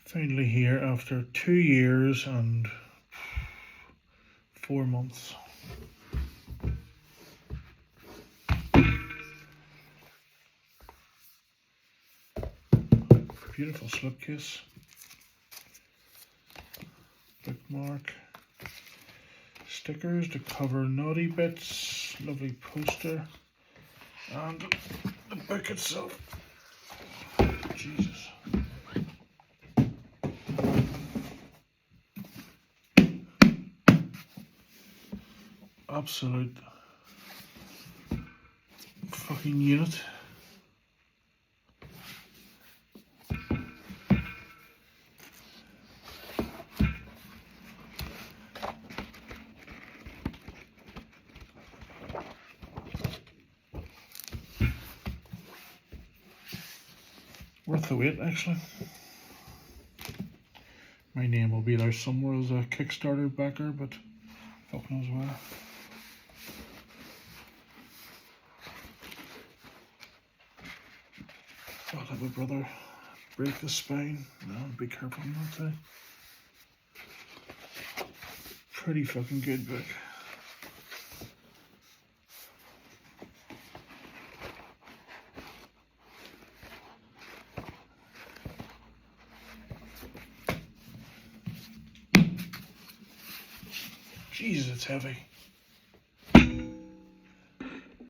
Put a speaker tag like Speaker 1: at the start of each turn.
Speaker 1: Finally here after 2 years and 4 months. Beautiful slipcase. Bookmark. Stickers to cover naughty bits. Lovely poster. And the book itself. Jesus. Absolute fucking unit. Worth the wait, actually. My name will be there somewhere as a Kickstarter backer, but fuck knows where. I'll have a brother break the spine. No, be careful not to. Pretty fucking good book. Jesus, it's heavy.